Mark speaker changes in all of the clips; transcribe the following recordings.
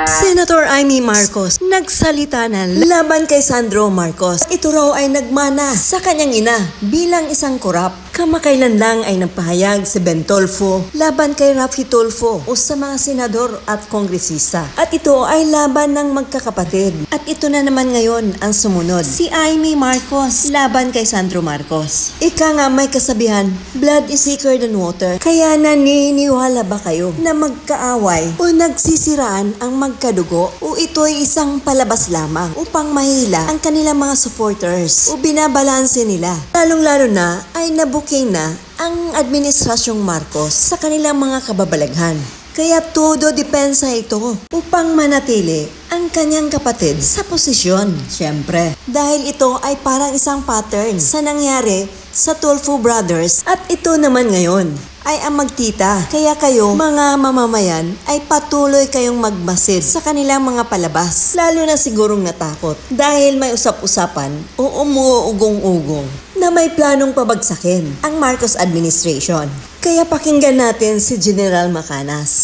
Speaker 1: Senator Amy Marcos nagsalita na laban kay Sandro Marcos. Ito raw ay nagmana sa kanyang ina bilang isang korap. Kamakailan lang ay nagpahayag si Ben Tolfo laban kay Raffy Tolfo o sa mga senador at kongresista. At ito ay laban ng magkakapatid. At ito na naman ngayon ang sumunod. Si Amy Marcos laban kay Sandro Marcos. Ika nga may kasabihan, blood is thicker than water. Kaya naniniwala ba kayo na magkaaway o nagsisiraan ang magkadugo o ito'y isang palabas lamang upang mahila ang kanilang mga supporters o binabalanse nila? Lalong-lalo na ay nabuking na ang Administrasyong Marcos sa kanilang mga kababalaghan. Kaya todo depensa ito upang manatili ang kanyang kapatid sa posisyon. Siyempre, dahil ito ay parang isang pattern sa nangyari sa Tolfo Brothers at ito naman ngayon ay ang magtita. Kaya kayo, mga mamamayan, ay patuloy kayong magmasid sa kanilang mga palabas. Lalo na sigurong natakot dahil may usap-usapan o umuugong-ugong na may planong pabagsakin ang Marcos administration. Kaya pakinggan natin si General Macanas.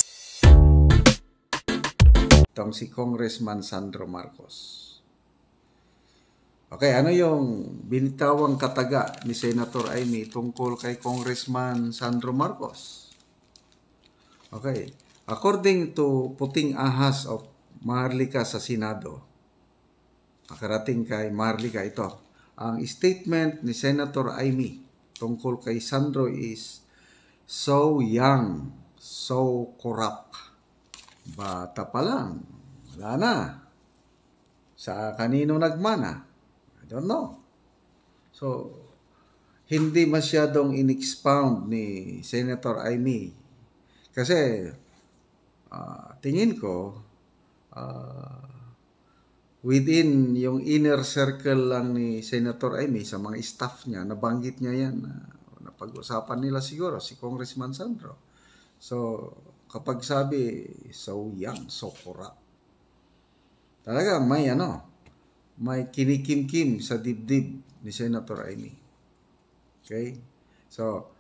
Speaker 2: Itong si Congressman Sandro Marcos. Okay, ano yung binitawang kataga ni Senator Amy tungkol kay Congressman Sandro Marcos? Okay, according to Puting Ahas of Maharlika sa Senado, nakarating kay Maharlika ito, ang statement ni Senator Amy tungkol kay Sandro is so young, so corrupt. Bata pa lang, wala na. Sa kanino nagmana? I don't know. So, hindi masyadong in-expound ni Senator Amy. Kasi, tingin ko, within yung inner circle lang ni Senator Amy, sa mga staff niya, nabanggit niya yan. Napag-usapan nila siguro si Congressman Sandro. So, kapag sabi, so young, so corrupt, talaga may kinikim-kim sa dibdib ni Senator Amy. Okay? So,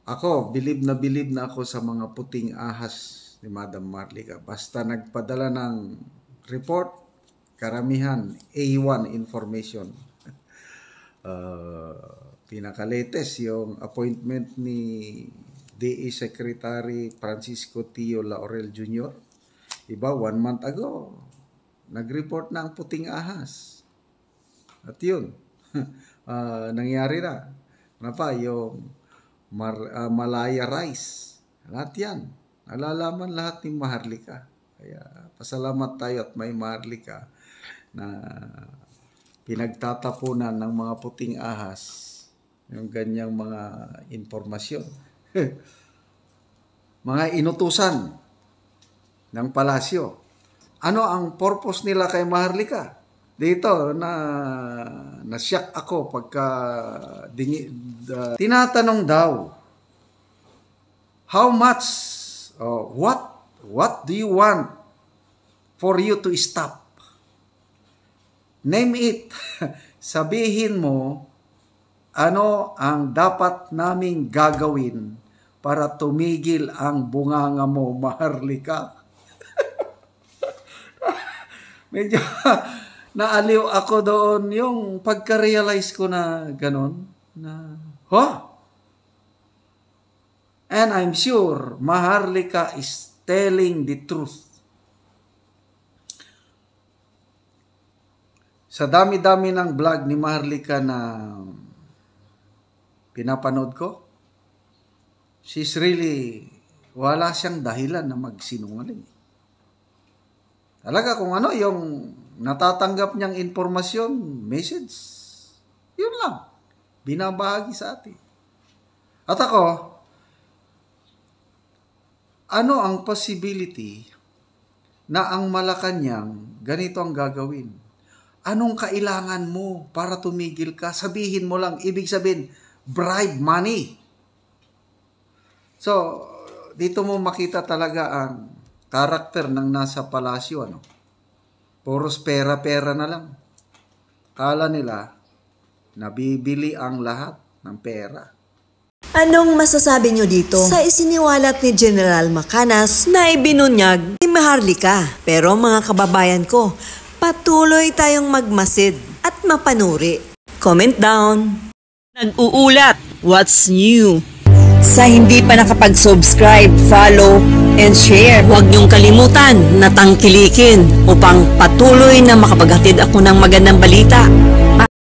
Speaker 2: ako, bilib na ako sa mga puting ahas ni Madam Maharlika. Basta nagpadala ng report, karamihan, A1 information. Pinaka-latest yung appointment ni DA Secretary Francisco Tio Laurel Jr. Iba, 1 month ago, nag-report na ang puting ahas. At yun, nangyari na. Ano pa, yung Malaya Rice. Lahat yan. Nalalaman lahat ni Maharlika. Kaya pasalamat tayo at may Maharlika na pinagtatapunan ng mga puting ahas yung ganyang mga informasyon. Mga inutusan ng palasyo. Ano ang purpose nila kay Maharlika? Dito, na-shock ako pagka tinatanong daw, how much, what do you want for you to stop? Name it. Sabihin mo, ano ang dapat naming gagawin para tumigil ang bunganga mo, Maharlika? Medyo naaliw ako doon yung pagka-realize ko na ganon. And I'm sure Maharlika is telling the truth. Sa dami-dami ng vlog ni Maharlika na pinapanood ko, she's really, wala siyang dahilan na magsinungaling. Talaga kung ano yung natatanggap niyang informasyon, message, yun lang, binabahagi sa atin. At ako, ano ang possibility na ang Malacanang ganito ang gagawin? Anong kailangan mo para tumigil ka? Sabihin mo lang, ibig sabihin, bribe money. So, dito mo makita talaga ang karakter ng nasa palasyo, Puros pera-pera na lang. Kala nila, nabibili ang lahat ng pera.
Speaker 1: Anong masasabi nyo dito sa isiniwalat ni General Macanas na ibinunyag ni Maharlika? Pero mga kababayan ko, patuloy tayong magmasid at mapanuri. Comment down.
Speaker 3: Nag-uulat, what's new?
Speaker 1: Sa hindi pa nakapag-subscribe, follow, and share, huwag niyong kalimutan na tangkilikin upang patuloy na makapaghatid ako ng magandang balita.